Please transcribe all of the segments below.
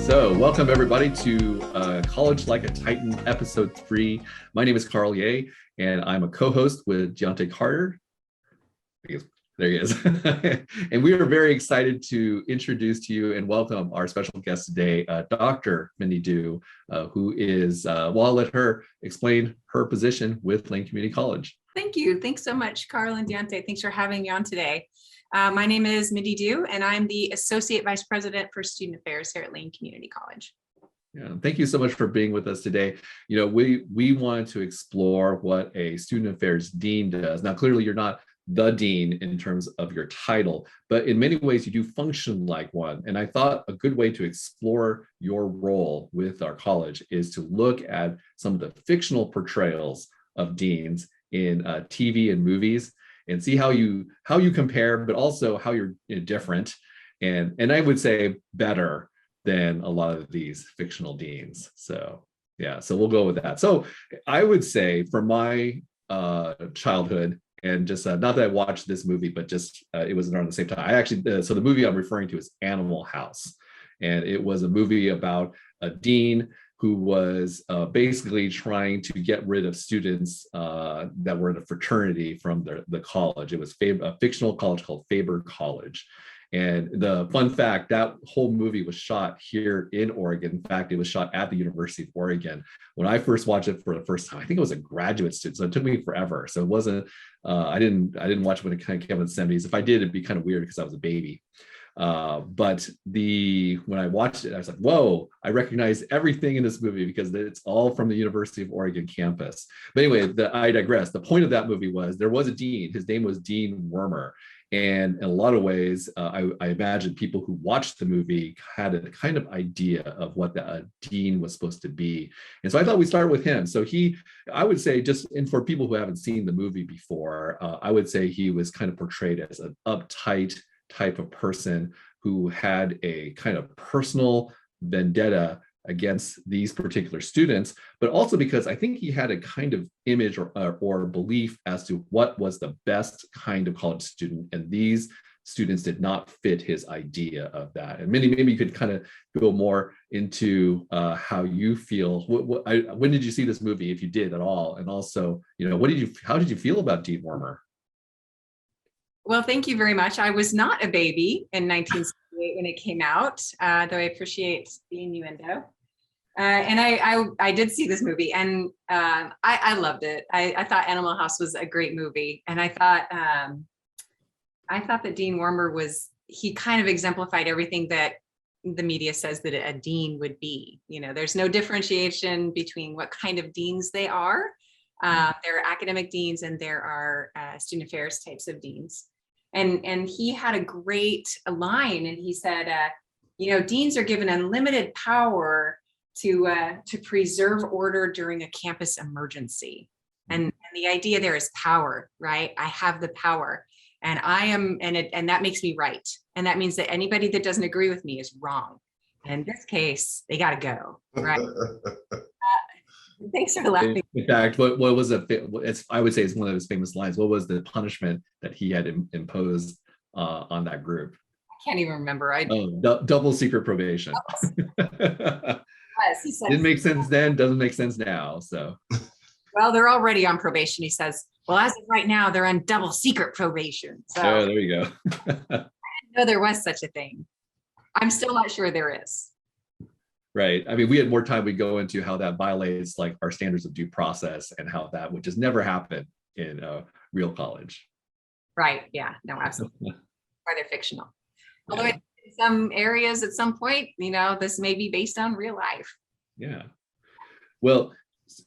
So, welcome everybody to College Like a Titan, episode 3. My name is Carl Ye, and I'm a co-host with Deontay Carter. There he is. And we are very excited to introduce to you and welcome our special guest today, Dr. Mindie Dieu, who is, well, I'll let her explain her position with Lane Community College. Thank you. Thanks so much, Carl and Deontay. Thanks for having me on today. My name is Mindie Dieu, and I'm the Associate Vice President for Student Affairs here at Lane Community College. Yeah, thank you so much for being with us today. You know, we wanted to explore what a Student Affairs Dean does. Now, clearly, you're not the Dean in terms of your title, but in many ways, you do function like one. And I thought a good way to explore your role with our college is to look at some of the fictional portrayals of deans in TV and movies, and see how you compare, but also how you're different, and I would say better than a lot of these fictional deans. So yeah, so we'll go with that. So I would say for my childhood, and just not that I watched this movie, but just it was around the same time. I actually so the movie I'm referring to is Animal House, and it was a movie about a dean who was basically trying to get rid of students that were in a fraternity from the college. It was a fictional college called Faber College. And the fun fact, that whole movie was shot here in Oregon. In fact, it was shot at the University of Oregon. When I first watched it for the first time, I think it was a graduate student, so it took me forever. So it wasn't, I didn't watch it when it kind of came out in the 70s. If I did, it'd be kind of weird because I was a baby. But when I watched it, I was like, whoa, I recognize everything in this movie because it's all from the University of Oregon campus. But anyway, I digress. The point of that movie was there was a dean. His name was Dean Wormer. And in a lot of ways, I imagine people who watched the movie had a kind of idea of what the dean was supposed to be. And so I thought we'd start with him. So I would say, and for people who haven't seen the movie before, I would say he was kind of portrayed as an uptight type of person who had a kind of personal vendetta against these particular students, but also because I think he had a kind of image or belief as to what was the best kind of college student, and these students did not fit his idea of that. And maybe you could kind of go more into how you feel. When did you see this movie, if you did at all? And also, you know, how did you feel about Dean Wormer? Well, thank you very much. I was not a baby in 1978 when it came out, though I appreciate the innuendo. And I did see this movie, and I loved it. I thought Animal House was a great movie, and I thought that Dean Wormer he kind of exemplified everything that the media says that a dean would be. You know, there's no differentiation between what kind of deans they are. There are academic deans and there are student affairs types of deans. And he had a great line, and he said, you know, deans are given unlimited power to preserve order during a campus emergency. And the idea there is power, right? I have the power, and I am, and that makes me right. And that means that anybody that doesn't agree with me is wrong. And in this case, they got to go, right? Thanks for laughing. In fact, what was I would say it's one of his famous lines. What was the punishment that he had imposed on that group? I can't even remember. Double secret probation. Yes, he said. Didn't make sense then, doesn't make sense now. So. Well, they're already on probation. He says, well, as of right now, they're on double secret probation. So there you go. I didn't know there was such a thing. I'm still not sure there is. Right. I mean, we had more time. We go into how that violates like our standards of due process, and how that would just never happen in a real college. Right. Yeah. No, absolutely. Or they're fictional. Yeah. Although in some areas at some point, you know, this may be based on real life. Yeah. Well,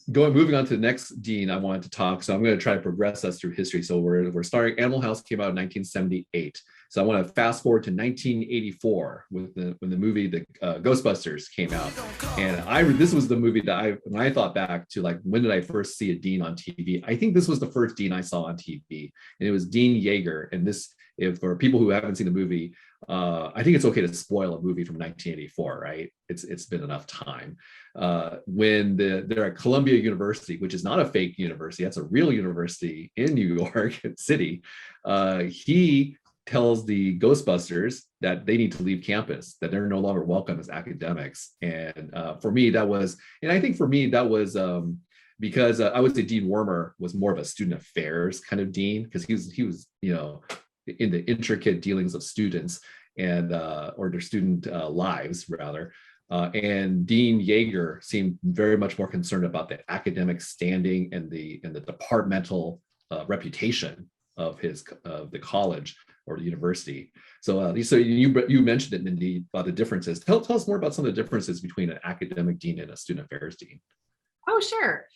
moving on to the next dean I wanted to talk. So I'm going to try to progress us through history. So we're starting. Animal House came out in 1978. So I want to fast forward to 1984 when the movie Ghostbusters came out. And this was the movie that when I thought back to, like, when did I first see a dean on TV? I think this was the first dean I saw on TV, and it was Dean Yeager. And for people who haven't seen the movie, I think it's okay to spoil a movie from 1984, right? It's been enough time. When they're at Columbia University, which is not a fake university, that's a real university in New York City. He tells the Ghostbusters that they need to leave campus, that they're no longer welcome as academics. And for me, that was, and I think for me, that was because I would say Dean Wormer was more of a student affairs kind of dean, because he was, in the intricate dealings of students and or their student lives rather. And Dean Yeager seemed very much more concerned about the academic standing and the departmental reputation of the college or the university. So you mentioned it, Mindie, about the differences. Tell us more about some of the differences between an academic dean and a student affairs dean. Oh, sure.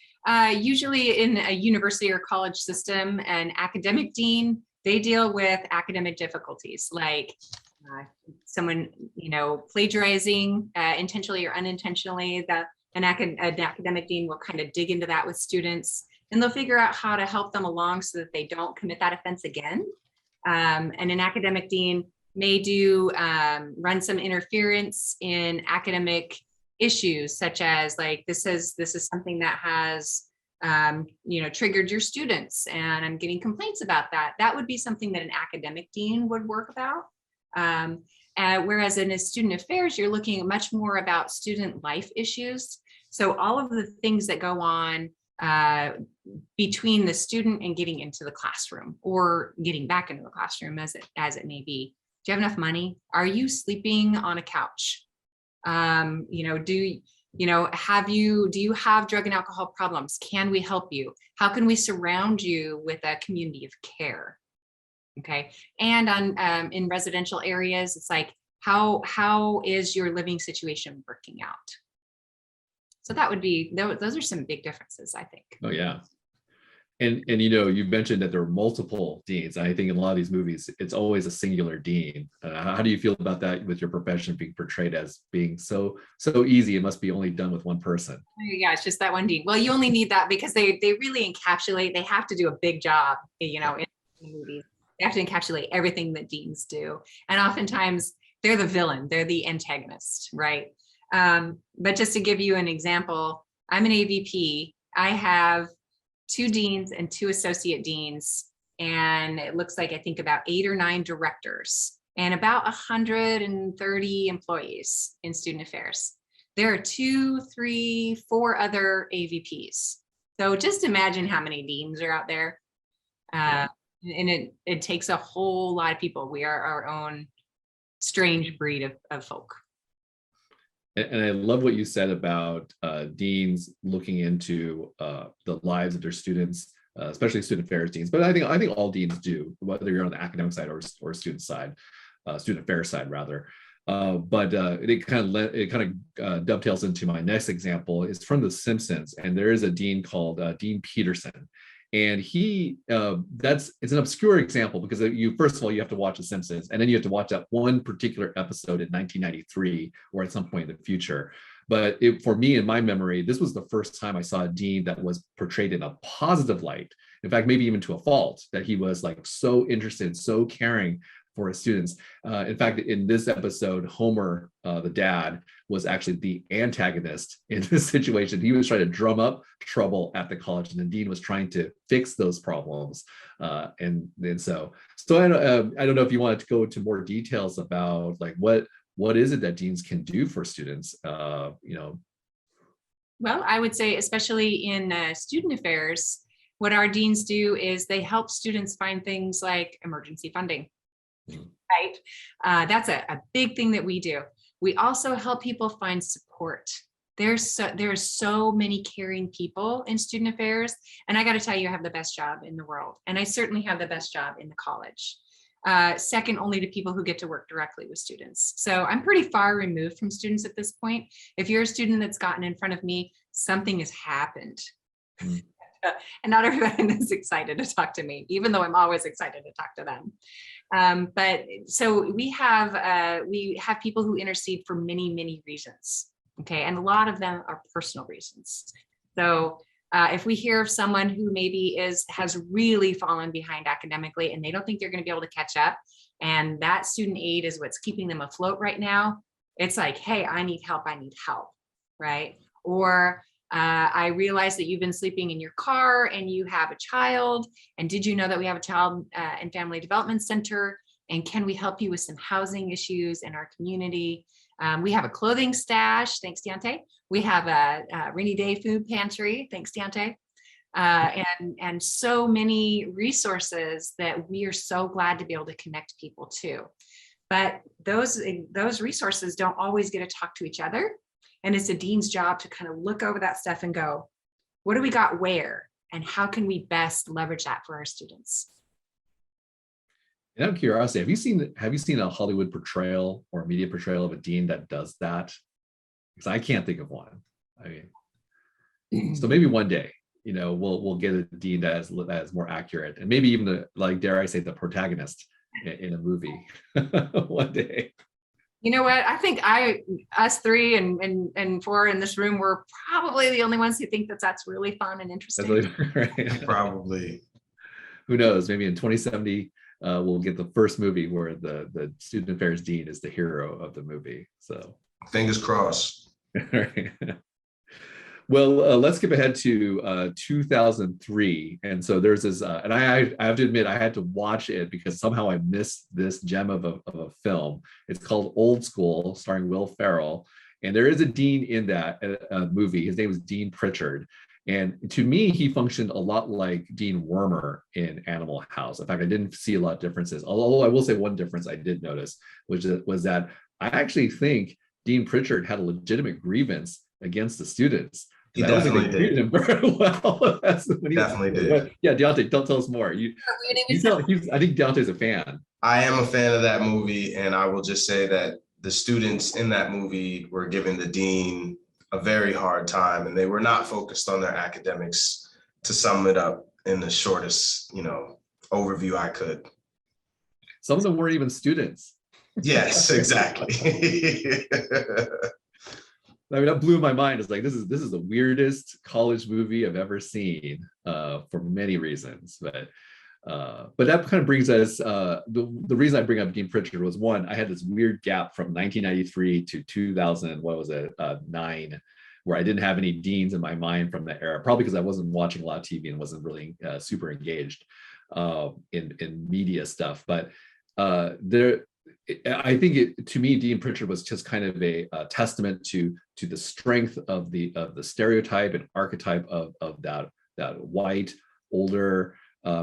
Usually in a university or college system, an academic dean, they deal with academic difficulties like someone, plagiarizing intentionally or unintentionally. An academic dean will kind of dig into that with students, and they'll figure out how to help them along so that they don't commit that offense again. And an academic dean may run some interference in academic issues, such as like this is something that has triggered your students, and I'm getting complaints about that. That would be something that an academic dean would work about. Whereas in a student affairs, you're looking much more about student life issues. So all of the things that go on between the student and getting into the classroom or getting back into the classroom, as it may be. Do you have enough money? Are you sleeping on a couch? Do you have drug and alcohol problems? Can we help you? How can we surround you with a community of care? Okay. And in residential areas, it's like, how is your living situation working out? So those are some big differences, I think. Oh yeah. And you mentioned that there are multiple deans. I think in a lot of these movies, it's always a singular dean. How do you feel about that with your profession being portrayed as being so easy? It must be only done with one person. Yeah, it's just that one dean. Well, you only need that because they really encapsulate. They have to do a big job, in the movies. They have to encapsulate everything that deans do, and oftentimes they're the villain. They're the antagonist, right? But just to give you an example, I'm an AVP. I have 2 deans and 2 associate deans, and it looks like I think about 8 or 9 directors and about 130 employees in student affairs. There are 2, 3, 4 other AVPs. So just imagine how many deans are out there. And it takes a whole lot of people. We are our own strange breed of folk. And I love what you said about deans looking into the lives of their students, especially student affairs deans. But I think all deans do, whether you're on the academic side or student side, student affairs side rather. But it kind of dovetails into my next example. Is from The Simpsons, and there is a dean called Dean Peterson. And it's an obscure example because first of all, you have to watch The Simpsons, and then you have to watch that one particular episode in 1993 or at some point in the future. But for me, in my memory, this was the first time I saw a dean that was portrayed in a positive light. In fact, maybe even to a fault, that he was like so interested, so caring for his students. In fact, in this episode, Homer, the dad, was actually the antagonist in this situation. He was trying to drum up trouble at the college, and the dean was trying to fix those problems. And so I don't know if you wanted to go into more details about like what is it that deans can do for students? Well, I would say, especially in student affairs, what our deans do is they help students find things like emergency funding. Right? That's a big thing that we do. We also help people find support. There's so many caring people in student affairs, and I got to tell you, I have the best job in the world, and I certainly have the best job in the college. Second only to people who get to work directly with students. So I'm pretty far removed from students at this point. If you're a student that's gotten in front of me, something has happened. And not everyone is excited to talk to me, even though I'm always excited to talk to them. But so we have people who intercede for many, many reasons. Okay. And a lot of them are personal reasons. So if we hear of someone who maybe has really fallen behind academically and they don't think they're going to be able to catch up, and that student aid is what's keeping them afloat right now, it's like, hey, I need help. Right? Or I realize that you've been sleeping in your car and you have a child. And did you know that we have a child and family development center And can we help you with some housing issues in our community? We have a clothing stash, thanks Deontay. We have a rainy day food pantry, thanks Deontay. And so many resources that we are so glad to be able to connect people to. But those resources don't always get to talk to each other. And it's a dean's job to kind of look over that stuff and go, what do we got where? And how can we best leverage that for our students? And out of curiosity, have you seen a Hollywood portrayal or a media portrayal of a dean that does that? Because I can't think of one. I mean, so maybe one day, we'll get a dean that is more accurate, and maybe even like, dare I say, the protagonist in a movie one day. You know what? I think us three and four in this room, we're probably the only ones who think that's really fun and interesting. That's really, right? Probably. Who knows? Maybe in 2070, we'll get the first movie where the student affairs dean is the hero of the movie. So fingers crossed. Right. Well, let's skip ahead to 2003. And so there's this, and I have to admit, I had to watch it because somehow I missed this gem of a film. It's called Old School, starring Will Ferrell. And there is a dean in that movie. His name is Dean Pritchard. And to me, he functioned a lot like Dean Wormer in Animal House. In fact, I didn't see a lot of differences. Although I will say one difference I did notice, which was that I actually think Dean Pritchard had a legitimate grievance against the students. He definitely did. Him very well. Definitely did. Yeah, Deontay, don't tell us more. I think Deontay's a fan. I am a fan of that movie, and I will just say that the students in that movie were giving the dean a very hard time, and they were not focused on their academics, to sum it up in the shortest, overview I could. Some of them weren't even students. Yes, exactly. I mean, that blew my mind. It's like, this is the weirdest college movie I've ever seen, for many reasons. But that kind of brings us, the reason I bring up Dean Pritchard was, one, I had this weird gap from 1993 to 2009, where I didn't have any deans in my mind from that era, probably because I wasn't watching a lot of TV and wasn't really super engaged in media stuff. But I think to me, Dean Pritchard was just kind of a testament to the strength of the stereotype and archetype of that white, older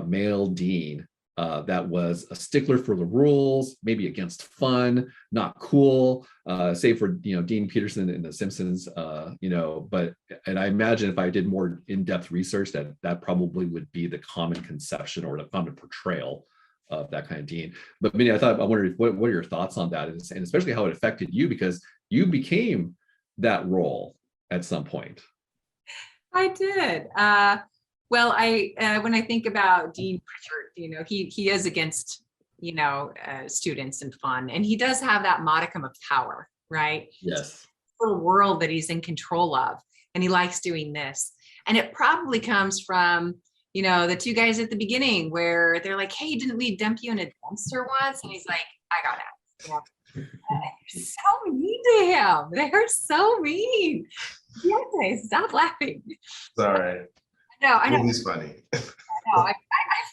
male dean that was a stickler for the rules, maybe against fun, not cool, save for Dean Peterson in The Simpsons, and I imagine if I did more in-depth research, that probably would be the common conception or the common portrayal of that kind of dean. But Mindie, I wondered what are your thoughts on that, and especially how it affected you, because you became that role at some point. I did. Well, when I think about Dean Pritchard, he is against students and fun, and he does have that modicum of power, right? Yes. Little world that he's in control of, and he likes doing this, and it probably comes from the two guys at the beginning where they're like, hey, didn't we dump you in a dumpster once? And he's like, I got it. They're so mean to him. They're so mean. Deontay, stop laughing. Sorry. I know. He's funny. I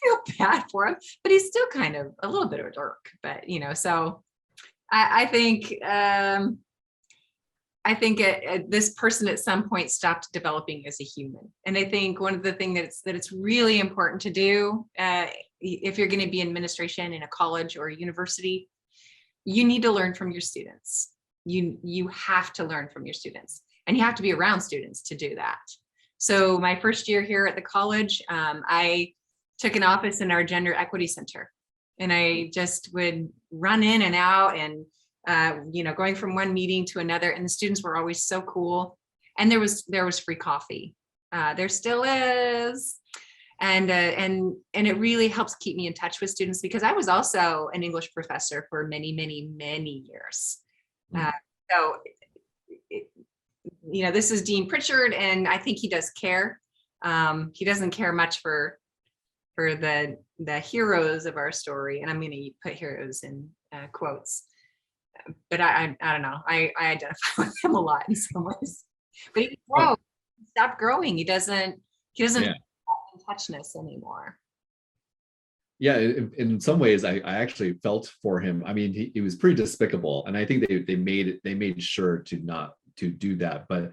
feel bad for him, but he's still kind of a little bit of a dork. But so I think this person at some point stopped developing as a human. And I think one of the things that it's really important to do, if you're going to be in administration in a college or a university, you need to learn from your students. You have to learn from your students, and you have to be around students to do that. So my first year here at the college, I took an office in our Gender Equity Center, and I just would run in and out and going from one meeting to another, and the students were always so cool. And there was free coffee. There still is. And it really helps keep me in touch with students, because I was also an English professor for many, many, many years. So, this is Dean Pritchard, and I think he does care. He doesn't care much for the heroes of our story. And I'm going to put heroes in quotes. But I don't know. I identify with him a lot in some ways. But he stopped growing. He doesn't have in touchness anymore. Yeah, in some ways, I actually felt for him. I mean, he was pretty despicable, and I think they made sure to not to do that. But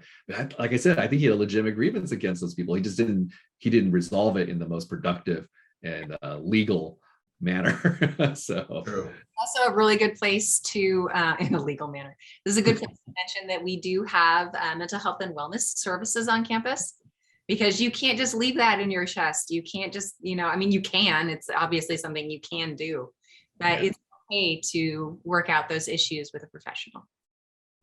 like I said, I think he had a legitimate grievance against those people. He didn't resolve it in the most productive and legal manner. So True. Also a really good place to, in a legal manner, this is a good place to mention that we do have mental health and wellness services on campus, because you can't just leave that in your chest. You can't just, I mean, you can, it's obviously something you can do, but it's okay to work out those issues with a professional.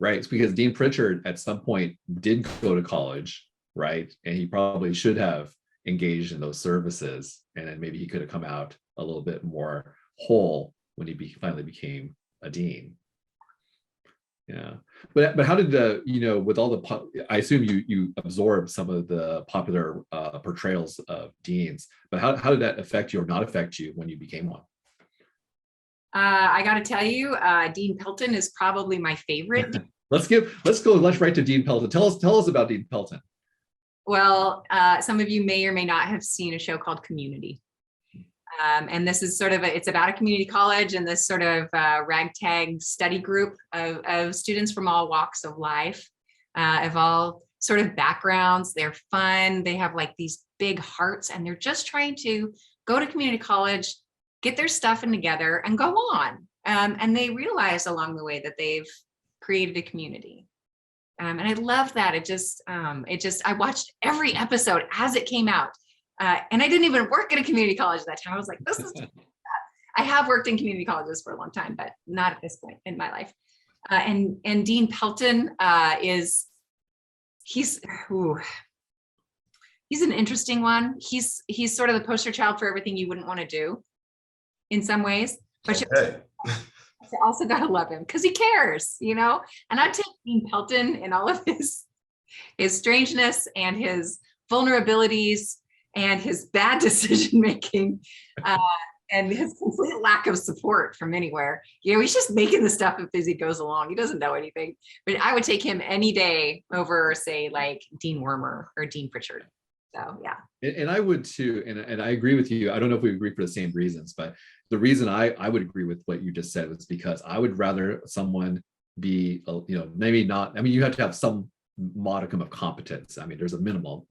right, it's because Dean Pritchard at some point did go to college, right, and he probably should have engaged in those services, and then maybe he could have come out a little bit more whole when he finally became a dean. Yeah, but how did the with all the I assume you absorbed some of the popular portrayals of deans, but how did that affect you or not affect you when you became one? I got to tell you, Dean Pelton is probably my favorite. let's go right to Dean Pelton. Tell us about Dean Pelton. Well, some of you may or may not have seen a show called Community. And this is sort of it's about a community college and this sort of ragtag study group of students from all walks of life, of all sort of backgrounds. They're fun. They have like these big hearts, and they're just trying to go to community college, get their stuff in together, and go on. And they realize along the way that they've created a community. And I love that. I watched every episode as it came out. And I didn't even work at a community college at that time. I was like, this is, I have worked in community colleges for a long time, but not at this point in my life. And Dean Pelton he's an interesting one. He's sort of the poster child for everything you wouldn't want to do in some ways, but you also got to love him because he cares, And I take Dean Pelton and all of his strangeness and his vulnerabilities and his bad decision making, and his complete lack of support from anywhere. He's just making the stuff up as he goes along. He doesn't know anything. But I would take him any day over, say, like Dean Wormer or Dean Pritchard. So yeah. And I would too, and I agree with you. I don't know if we agree for the same reasons, but the reason I would agree with what you just said was because I would rather someone be, maybe not. I mean, you have to have some modicum of competence. I mean, there's a minimal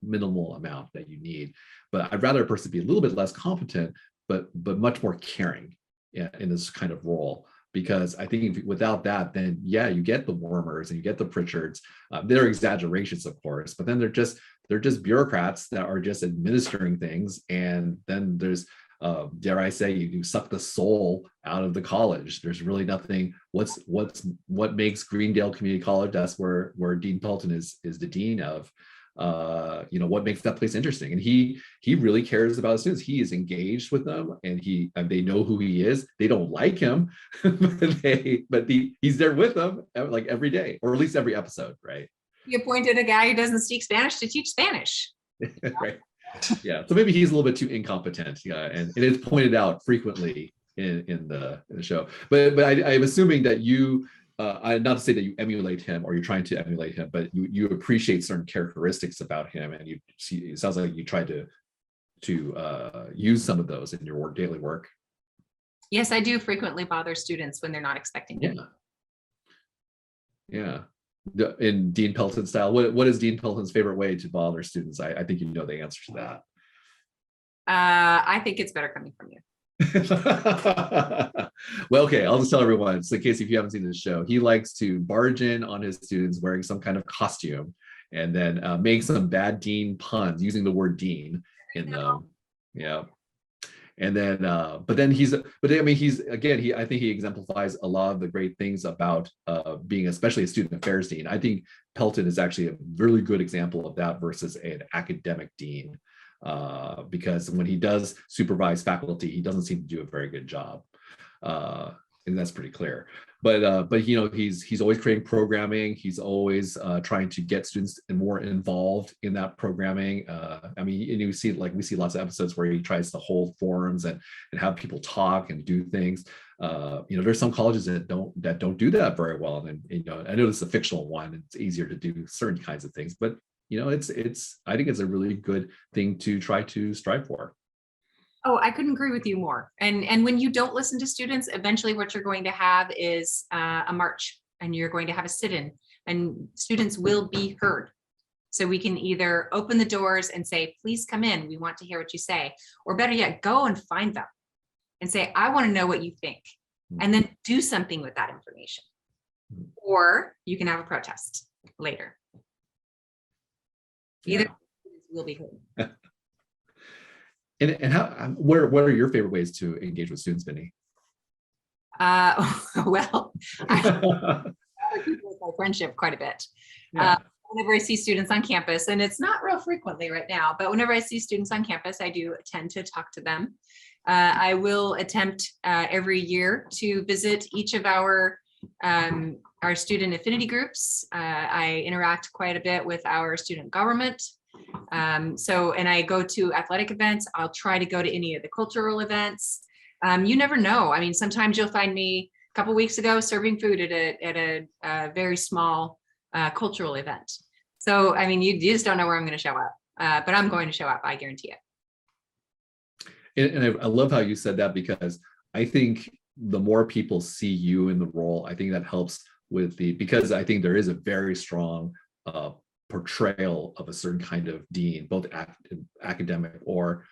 amount that you need, but I'd rather a person be a little bit less competent, but much more caring in this kind of role. Because I think without that, then you get the Wormers and you get the Pritchards. They're exaggerations, of course, but then they're just bureaucrats that are just administering things. And then there's, dare I say, you suck the soul out of the college. There's really nothing. What makes Greendale Community College? That's where Dean Pelton is the dean of. What makes that place interesting, and he really cares about his students. He is engaged with them, and they know who he is. They don't like him, but he's there with them like every day, or at least every episode, right? He appointed a guy who doesn't speak Spanish to teach Spanish. Right. Yeah. So maybe he's a little bit too incompetent. Yeah, and it's pointed out frequently in the show. But I'm assuming that you. Not to say that you emulate him or you're trying to emulate him, but you appreciate certain characteristics about him, and you see. It sounds like you try to use some of those in your daily work. Yes, I do frequently bother students when they're not expecting me. Yeah. In Dean Pelton style, what is Dean Pelton's favorite way to bother students? I think you know the answer to that. I think it's better coming from you. Well, okay, I'll just tell everyone, so in case if you haven't seen this show, he likes to barge in on his students wearing some kind of costume and then make some bad dean puns using the word dean in them. Yeah. And then I think he exemplifies a lot of the great things about being especially a student affairs dean. I think Pelton is actually a really good example of that versus an academic dean. Because when he does supervise faculty, he doesn't seem to do a very good job, and that's pretty clear. But he's always creating programming. He's always trying to get students more involved in that programming. I mean, and we see lots of episodes where he tries to hold forums and have people talk and do things. There's some colleges that don't do that very well. And I know this is a fictional one. It's easier to do certain kinds of things, but I think it's a really good thing to try to strive for. Oh, I couldn't agree with you more. And when you don't listen to students, eventually what you're going to have is a march, and you're going to have a sit-in, and students will be heard. So we can either open the doors and say, please come in, we want to hear what you say, or better yet, go and find them and say, I want to know what you think, and then do something with that information. Or you can have a protest later. Either will be heard. And how, what are your favorite ways to engage with students, Mindie? Well, I people with my friendship quite a bit. Yeah. Whenever I see students on campus, and it's not real frequently right now, but whenever I see students on campus, I do tend to talk to them. I will attempt every year to visit each of our student affinity groups. I interact quite a bit with our student government. And I go to athletic events. I'll try to go to any of the cultural events. You never know. I mean, sometimes you'll find me a couple weeks ago serving food at a very small cultural event. So, I mean, you just don't know where I'm going to show up, but I'm going to show up. I guarantee it. And I love how you said that, because I think the more people see you in the role, I think that helps with because I think there is a very strong portrayal of a certain kind of dean, both academic or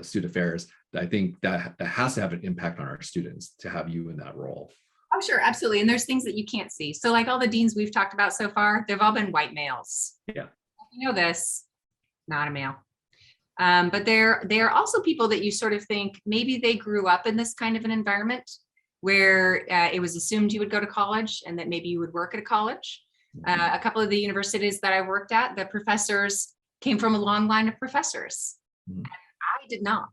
student affairs. I think that has to have an impact on our students to have you in that role. Oh, sure, absolutely. And there's things that you can't see. So like all the deans we've talked about so far, they've all been white males. Yeah. You know this, not a male. But they're also people that you sort of think maybe they grew up in this kind of an environment where it was assumed you would go to college and that maybe you would work at a college. A couple of the universities that I worked at, the professors came from a long line of professors. I did not.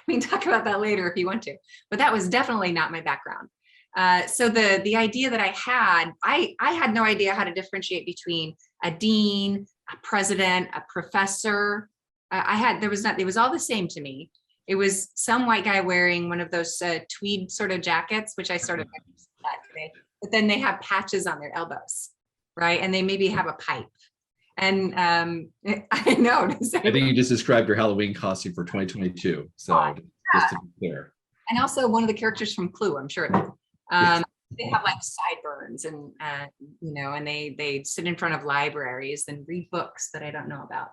We can talk about that later if you want to, but that was definitely not my background. So the idea that I had no idea how to differentiate between a dean, a president, a professor. It was all the same to me. It was some white guy wearing one of those tweed sort of jackets, which I sort of that today, but then they have patches on their elbows, right? And they maybe have a pipe. And I know. I think you just described your Halloween costume for 2022. So just to be clear. And also one of the characters from Clue, I'm sure of it. They have like sideburns and, and they sit in front of libraries and read books that I don't know about.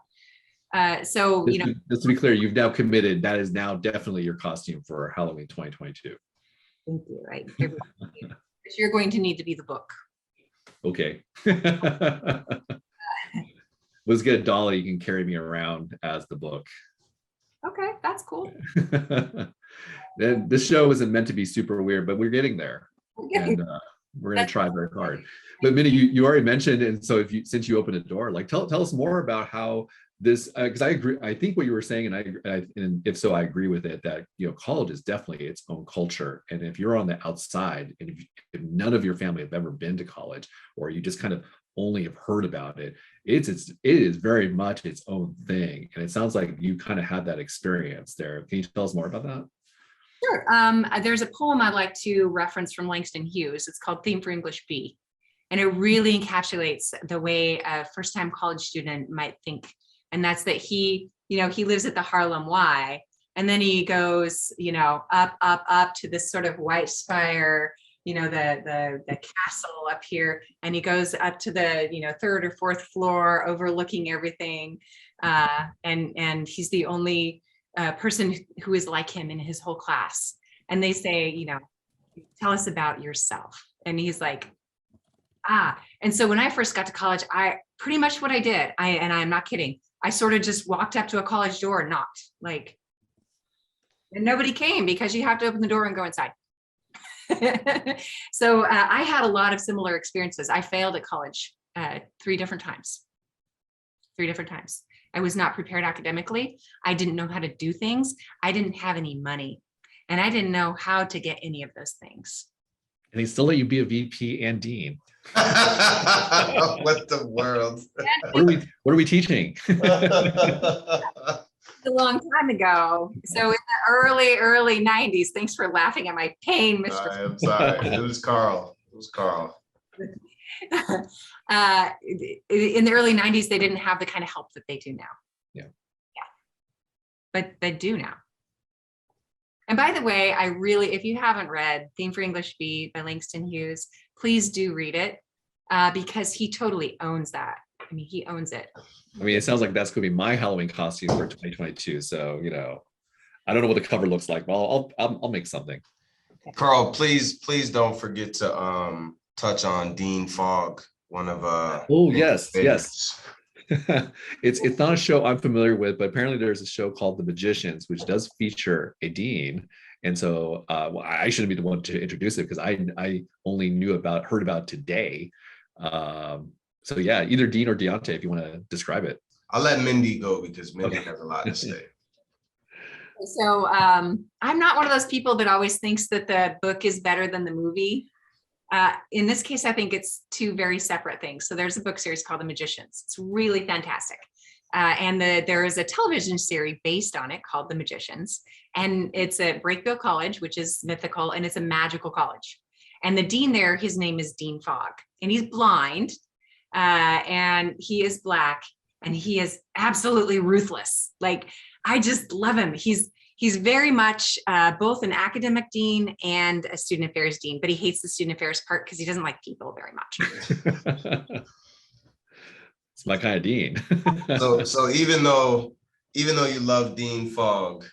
So, just to be clear, you've now committed, that is now definitely your costume for Halloween 2022. Thank you, right? You're going to need to be the book. Okay. Let's get a dolly, you can carry me around as the book. Okay, that's cool. This show isn't meant to be super weird, but we're getting there. And we're going to try very hard. But Mindie, you already mentioned, and so since you opened a door, like tell us more about how this, because I agree. I think what you were saying, and if so, I agree with it, that college is definitely its own culture. And if you're on the outside, and if none of your family have ever been to college, or you just kind of only have heard about it, it is very much its own thing. And it sounds like you kind of had that experience there. Can you tell us more about that? Sure. There's a poem I like to reference from Langston Hughes. It's called Theme for English B. And it really encapsulates the way a first-time college student might think. And that's that he lives at the Harlem Y, and then he goes, up to this sort of white spire, the castle up here, and he goes up to the, third or fourth floor overlooking everything. And he's the only person who is like him in his whole class. And they say, tell us about yourself. And he's like, and so when I first got to college, pretty much what I did, and I'm not kidding, I sort of just walked up to a college door and knocked, and nobody came because you have to open the door and go inside. So I had a lot of similar experiences. I failed at college 3 different times. I was not prepared academically. I didn't know how to do things. I didn't have any money, and I didn't know how to get any of those things. And they still let you be a VP and dean. What the world? What are we teaching? A long time ago. So in the early 90s, thanks for laughing at my pain, Mr. I'm sorry. It was Carl. In the early 90s, they didn't have the kind of help that they do now. Yeah. but they do now. And by the way, I really, if you haven't read Theme for English B by Langston Hughes, please do read it because he totally owns that. I mean, he owns it. I mean, it sounds like that's going to be my Halloween costume for 2022. So, I don't know what the cover looks like, but I'll make something. Carl, please don't forget to touch on Dean Fogg, one of Oh yes, favorites. yes. It's not a show I'm familiar with, but apparently there's a show called The Magicians, which does feature a dean. And so well, I shouldn't be the one to introduce it because I only heard about today. So yeah, either Dean or Deontay, if you want to describe it. I'll let Mindie go because Mindie has a lot to say. So I'm not one of those people that always thinks that the book is better than the movie. In this case, I think it's two very separate things. So there's a book series called The Magicians. It's really fantastic. And there is a television series based on it called The Magicians. And it's at Breakville College, which is mythical, and it's a magical college. And the dean there, his name is Dean Fogg, and he's blind, and he is Black, and he is absolutely ruthless. Like, I just love him. He's very much both an academic dean and a student affairs dean, but he hates the student affairs part because he doesn't like people very much. It's my kind of dean. So even though you love Dean Fogg,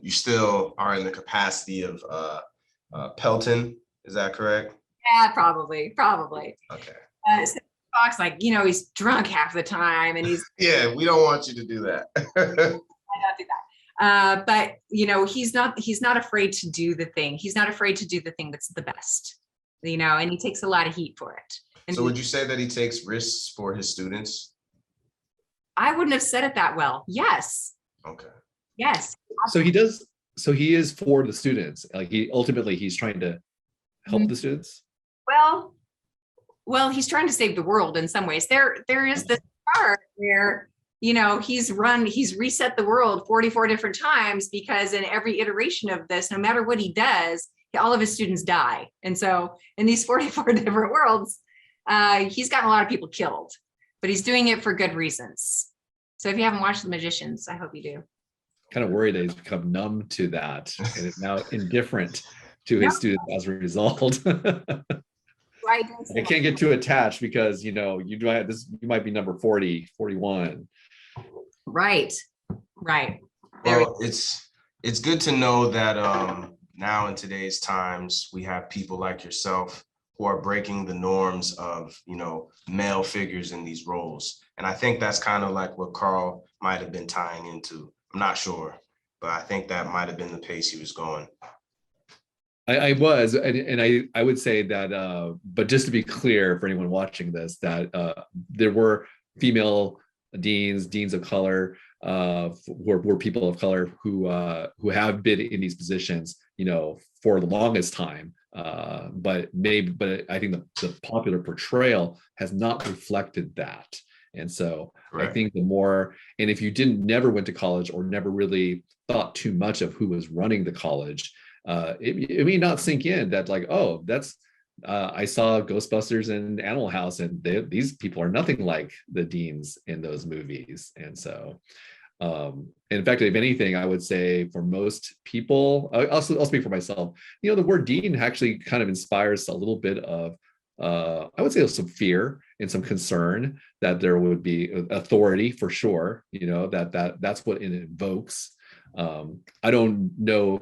you still are in the capacity of Pelton. Is that correct? Yeah, probably. Okay. So Fogg's like, he's drunk half the time, and he's Yeah, we don't want you to do that. I don't do that. But he's not afraid to do the thing. He's not afraid to do the thing that's the best. And he takes a lot of heat for it. And So would you say that he takes risks for his students? I wouldn't have said it that well. Yes. Okay. Yes. So he does. So he is for the students. Like he's trying to help the students. Well, he's trying to save the world in some ways. There is this part where he's reset the world 44 different times because in every iteration of this, no matter what he does, all of his students die. And so in these 44 different worlds, he's gotten a lot of people killed, but he's doing it for good reasons. So if you haven't watched The Magicians, I hope you do. Kind of worried that he's become numb to that and is now indifferent to his students as a result. Right. I can't get too attached because you might be number 40, 41. Right. Well, it's good to know that now in today's times we have people like yourself who are breaking the norms of male figures in these roles, and I think that's kind of like what Carl might have been tying into. I'm not sure, but I think that might have been the pace he was going. I was, and I would say that, but just to be clear for anyone watching this, that there were female deans of color, were people of color who have been in these positions, for the longest time. But I think the popular portrayal has not reflected that. And so right. I think the more, and if you never went to college or never really thought too much of who was running the college, it may not sink in that like, oh, that's I saw Ghostbusters and Animal House, and these people are nothing like the deans in those movies. And so, in fact, if anything, I would say for most people, I'll speak for myself. The word dean actually kind of inspires a little bit of, I would say, some fear and some concern that there would be authority for sure. That's what it invokes. I don't know.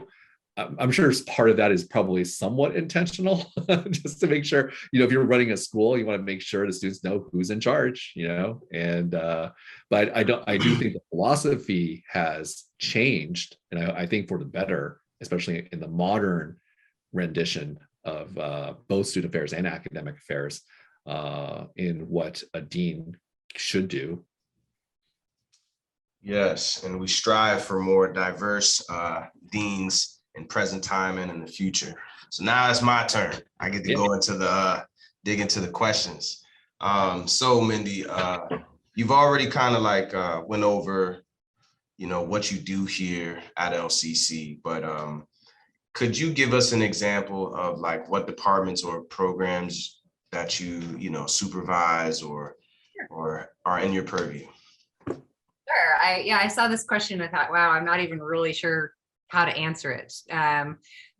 I'm sure part of that is probably somewhat intentional, just to make sure, if you're running a school, you want to make sure the students know who's in charge, and but I do think the philosophy has changed, and I think for the better, especially in the modern rendition of both student affairs and academic affairs, in what a dean should do. Yes, and we strive for more diverse deans in present time and in the future. So now it's my turn. I get to go into dig into the questions. So Mindie, you've already kind of went over, what you do here at LCC, but could you give us an example of what departments or programs that you supervise or are in your purview? Sure. I saw this question and I thought, wow, I'm not even really sure how to answer it.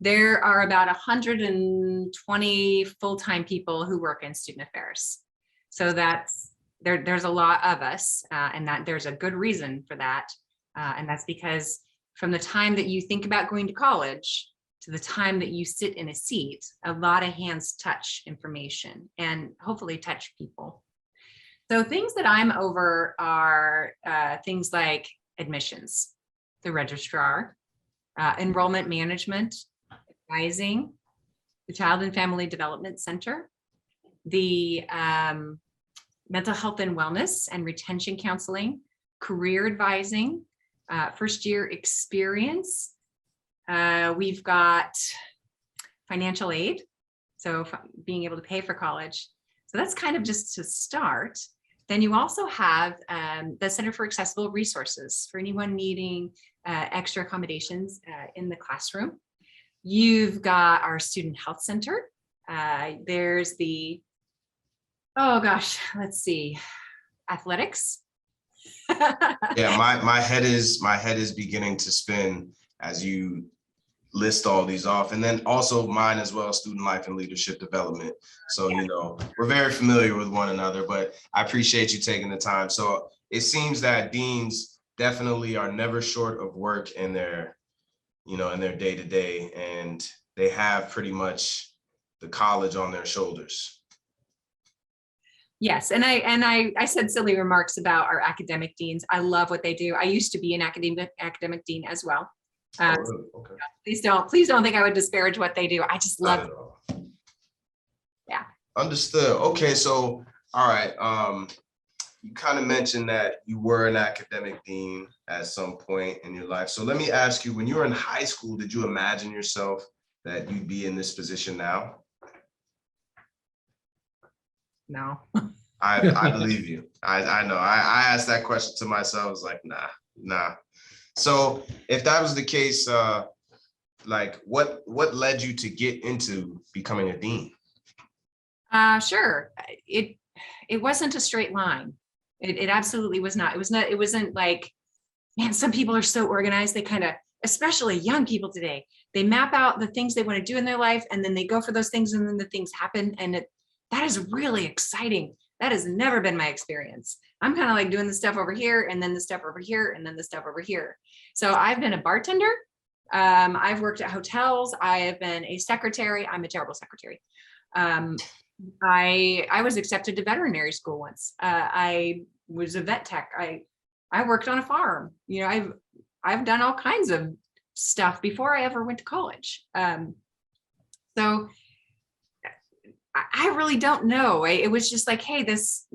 There are about 120 full-time people who work in student affairs. So there's a lot of us, and that there's a good reason for that. And that's because from the time that you think about going to college to the time that you sit in a seat, a lot of hands touch information and hopefully touch people. So things that I'm over are things like admissions, the registrar, enrollment management, advising, the Child and Family Development Center, the mental health and wellness and retention counseling, career advising, first year experience. We've got financial aid, so being able to pay for college. So that's kind of just to start. Then you also have the Center for Accessible Resources for anyone needing extra accommodations in the classroom. You've got our Student Health Center. There's the, oh gosh, let's see, athletics. Yeah, my head is beginning to spin as you list all these off, and then also mine as well, student life and leadership development. So, you know, we're very familiar with one another, but I appreciate you taking the time. So it seems that deans definitely are never short of work in their, you know, in their day-to-day, and they have pretty much the college on their shoulders. Yes, and I said silly remarks about our academic deans. I love what they do. I used to be an academic dean as well. Okay. Please don't think I would disparage what they do. I just love it. Yeah. Understood. Okay, so all right. You kind of mentioned that you were an academic dean at some point in your life. So let me ask you, when you were in high school, did you imagine yourself that you'd be in this position now? No. I believe you. I know. I asked that question to myself. I was like, nah. So if that was the case, like what led you to get into becoming a dean? Sure. It wasn't a straight line. It absolutely was not. It wasn't like, man, some people are so organized. They kind of, especially young people today, they map out the things they want to do in their life, and then they go for those things, and then the things happen. And that is really exciting. That has never been my experience. I'm kind of like doing the stuff over here, and then the stuff over here, and then the stuff over here. So I've been a bartender. I've worked at hotels. I have been a secretary. I'm a terrible secretary. I was accepted to veterinary school once. I was a vet tech. I worked on a farm. You know, I've done all kinds of stuff before I ever went to college. So I really don't know. It was just like, hey, this,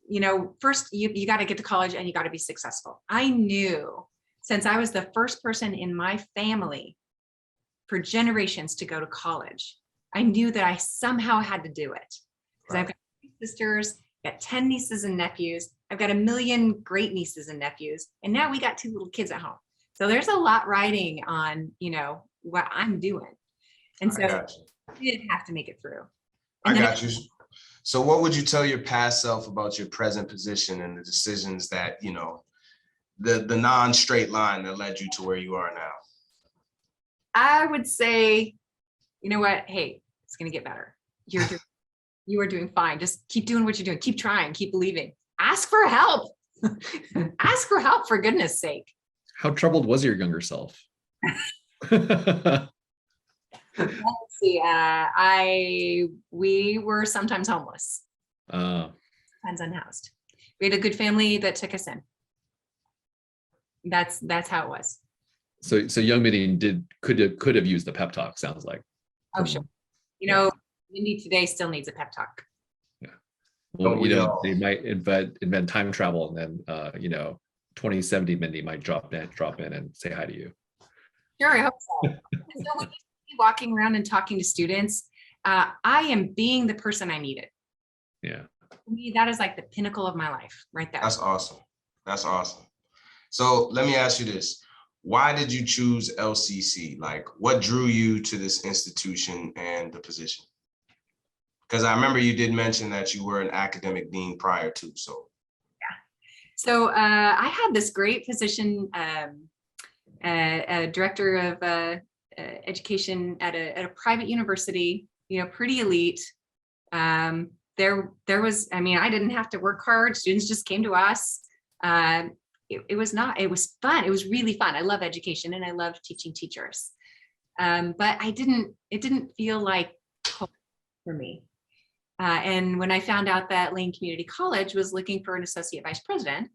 you know, first you got to get to college and you got to be successful. I knew since I was the first person in my family for generations to go to college, I knew that I somehow had to do it. Because I've got 3 sisters, got 10 nieces and nephews. I've got a million great nieces and nephews. And now we got 2 little kids at home. So there's a lot riding on, you know, what I'm doing. And so I did have to make it through. And I got you. So what would you tell your past self about your present position and the decisions that, you know, the non-straight line that led you to where you are now? I would say, you know what? Hey, it's going to get better. You are doing fine. Just keep doing what you're doing. Keep trying, keep believing. Ask for help. Ask for help, for goodness sake. How troubled was your younger self? Let's see. We were sometimes homeless. Sometimes unhoused. We had a good family that took us in. That's how it was. So young Mindie could have used the pep talk, sounds like. Oh, sure. You know, Mindie today still needs a pep talk. Yeah. Well, you know, they might invent time travel, and then you know, 2070 Mindie might drop in and say hi to you. Sure, I hope so. So when you see me walking around and talking to students, I am being the person I needed. Yeah. For me, that is like the pinnacle of my life, right there. That's awesome. That's awesome. So let me ask you this. Why did you choose LCC? Like, what drew you to this institution and the position? Because I remember you did mention that you were an academic dean prior to, so. So I had this great position, a director of education at a private university, pretty elite. There was, I didn't have to work hard. Students just came to us. It was fun. It was really fun. I love education and I love teaching teachers. But it didn't feel like home for me. And when I found out that Lane Community College was looking for an associate vice president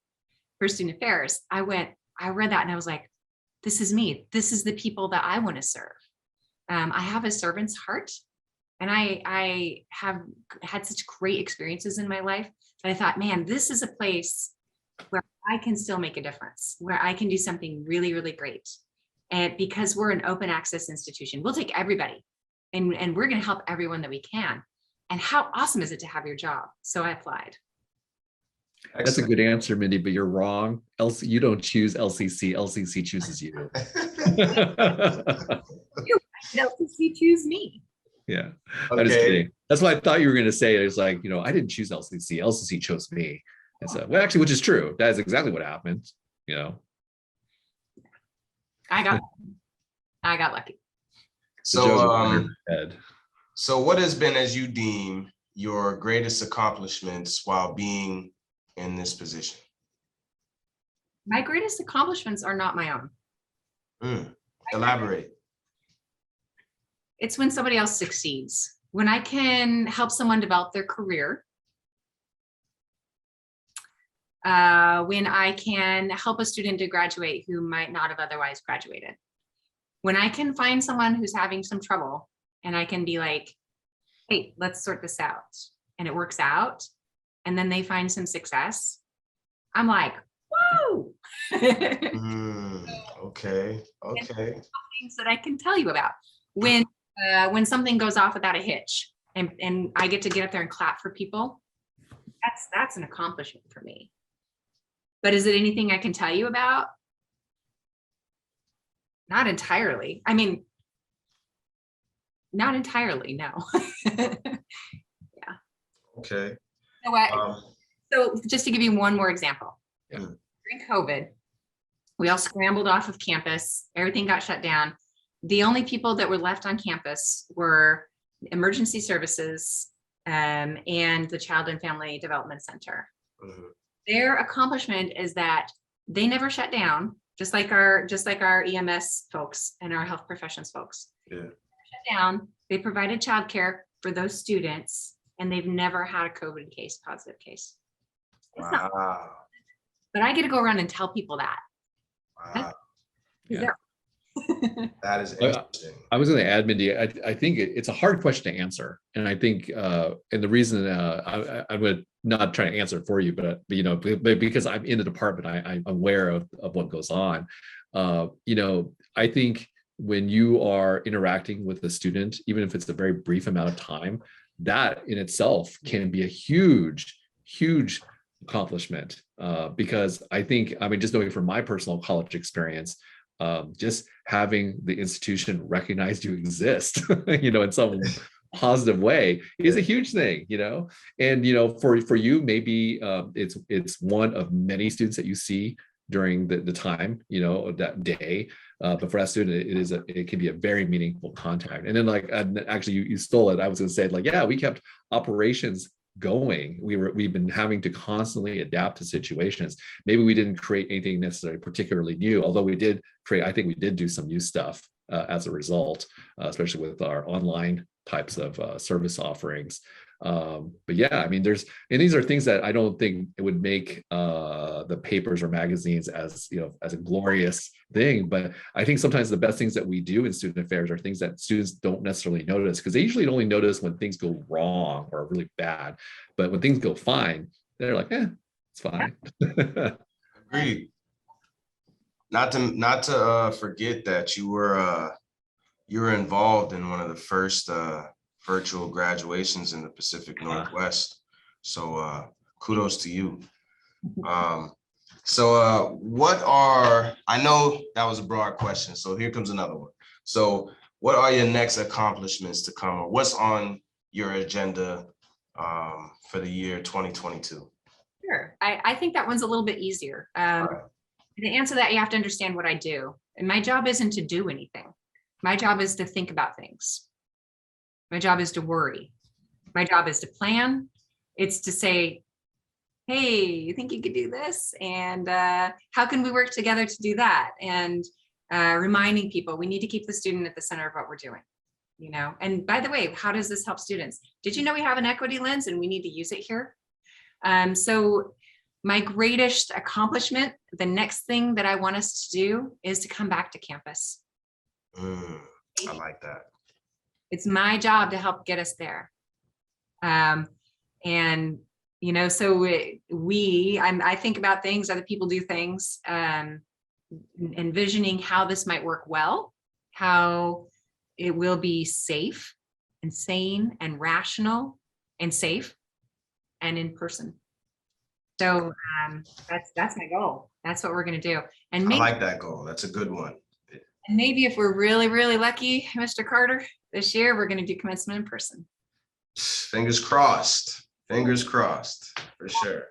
for student affairs, I read that and I was like, this is me. This is the people that I want to serve. I have a servant's heart, and I have had such great experiences in my life that I thought, man, this is a place where I can still make a difference, where I can do something really, really great. And because we're an open access institution, we'll take everybody and we're going to help everyone that we can. And how awesome is it to have your job? So I applied. That's a good answer, Mindie, but you're wrong. You don't choose LCC. LCC chooses you. LCC choose me. Yeah, Okay. I'm just kidding. That's what I thought you were going to say. It was like, I didn't choose LCC. LCC chose me. And so, well, actually, which is true. That is exactly what happened. I got lucky. So, so what has been, as you deem, your greatest accomplishments while being in this position? My greatest accomplishments are not my own. Elaborate. It's when somebody else succeeds, when I can help someone develop their career, when I can help a student to graduate who might not have otherwise graduated, when I can find someone who's having some trouble and I can be like, hey, let's sort this out, and it works out, and then they find some success, I'm like, whoa. Okay. Things that I can tell you about when something goes off without a hitch and I get up there and clap for people, that's an accomplishment for me. But is it anything I can tell you about? Not entirely. Not entirely, no. Yeah. Okay. So just to give you one more example. Yeah. During COVID, we all scrambled off of campus. Everything got shut down. The only people that were left on campus were emergency services and the Child and Family Development Center. Their accomplishment is that they never shut down, just like our EMS folks and our health professions folks. Yeah. Shut down. They provided childcare for those students, and they've never had a COVID positive case. Wow. But I get to go around and tell people that. Wow. Yeah. That is interesting. I was going to add, Mindie, I think it's a hard question to answer. And I think, and the reason I would not try to answer it for you, but because I'm in the department, I'm aware of what goes on. I think when you are interacting with a student, even if it's a very brief amount of time, that in itself can be a huge, huge accomplishment. Because I think, just knowing from my personal college experience, just having the institution recognize you exist, in some positive way is a huge thing, and, for you, maybe it's one of many students that you see during the time, that day. But for that student, it can be a very meaningful contact. And then actually you stole it. I was going to say we kept operations going. We've been having to constantly adapt to situations. Maybe we didn't create anything necessarily particularly new, although we did do some new stuff as a result, especially with our online types of service offerings. But yeah, these are things that I don't think it would make the papers or magazines as a glorious thing. But I think sometimes the best things that we do in student affairs are things that students don't necessarily notice, because they usually only notice when things go wrong or really bad. But when things go fine, they're like, it's fine. Agreed. Not to forget that you were involved in one of the first virtual graduations in the Pacific Northwest. So kudos to you. I know that was a broad question, so here comes another one. So what are your next accomplishments to come, or what's on your agenda for the year 2022? Sure. I think that one's a little bit easier. right. To answer that, you have to understand what I do. And my job isn't to do anything. My job is to think about things. My job is to worry. My job is to plan. It's to say, hey, you think you could do this? And how can we work together to do that? And reminding people, we need to keep the student at the center of what we're doing. You know, and by the way, how does this help students? Did you know we have an equity lens and we need to use it here? So my greatest accomplishment, the next thing that I want us to do is to come back to campus. I like that. It's my job to help get us there. And, you know, so I think about things, other people do things, envisioning how this might work well, how it will be safe and sane and rational and safe and in person. So that's my goal. That's what we're going to do. And maybe, I like that goal. That's a good one. and maybe if we're really, really lucky, Mr. Carter, this year, we're going to do commencement in person. Fingers crossed. Fingers crossed for sure.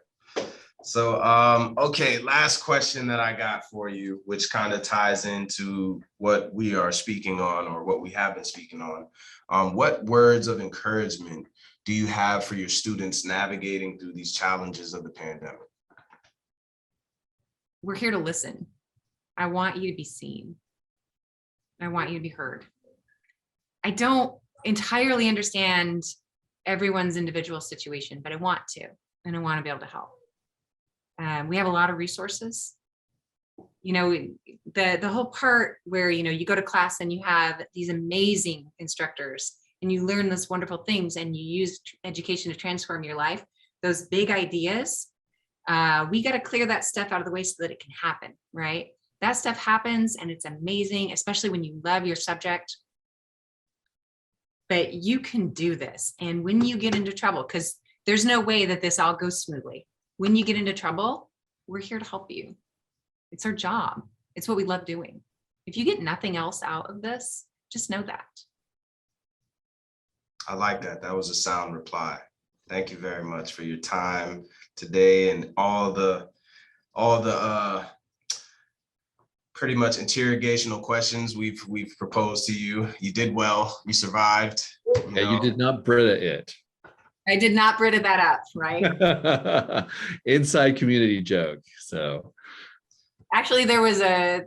So, okay, last question that I got for you, which kind of ties into what we are speaking on or what we have been speaking on. What words of encouragement do you have for your students navigating through these challenges of the pandemic? We're here to listen. I want you to be seen. I want you to be heard. I don't entirely understand everyone's individual situation, but I want to, and I want to be able to help. We have a lot of resources. You know, the whole part where, you know, you go to class and you have these amazing instructors and you learn this wonderful things and you use education to transform your life, those big ideas, we got to clear that stuff out of the way so that it can happen, right? That stuff happens and it's amazing, especially when you love your subject. But you can do this. And when you get into trouble, because there's no way that this all goes smoothly. When you get into trouble, we're here to help you. It's our job. It's what we love doing. If you get nothing else out of this, just know that. I like that. That was a sound reply. Thank you very much for your time today and all the pretty much interrogational questions we've proposed to you. You did well. You survived. You did not Brita it. I did not Brita that up, right? Inside community joke. So actually, there was a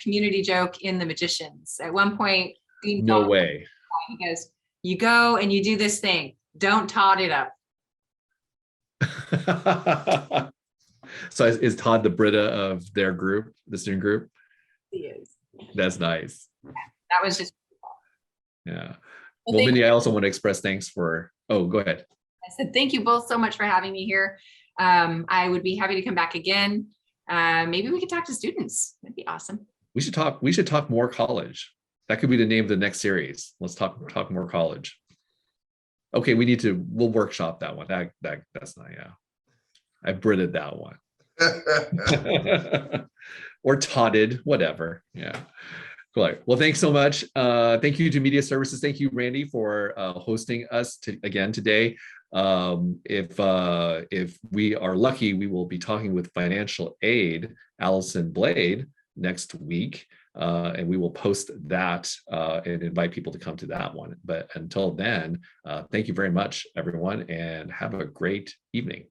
community joke in The Magicians. At one point, Dean no Pelton, way. he goes, "You go and you do this thing. Don't tot it up." So is Todd the Brita of their group, the student group? He is. That's nice. That was just. Yeah. Well, Mindie, I also want to express thanks for. Oh, go ahead. I said thank you both so much for having me here. I would be happy to come back again. Maybe we could talk to students. That'd be awesome. We should talk more college. That could be the name of the next series. Let's talk more college. Okay, we'll workshop that one. That's not, yeah. I Brited that one. Or totted, whatever. Yeah. Cool. Well, thanks so much. Thank you to Media Services. Thank you, Randy, for hosting us again today. If we are lucky, we will be talking with financial aid, Allison Blade, next week. And we will post that and invite people to come to that one. But until then, thank you very much, everyone, and have a great evening.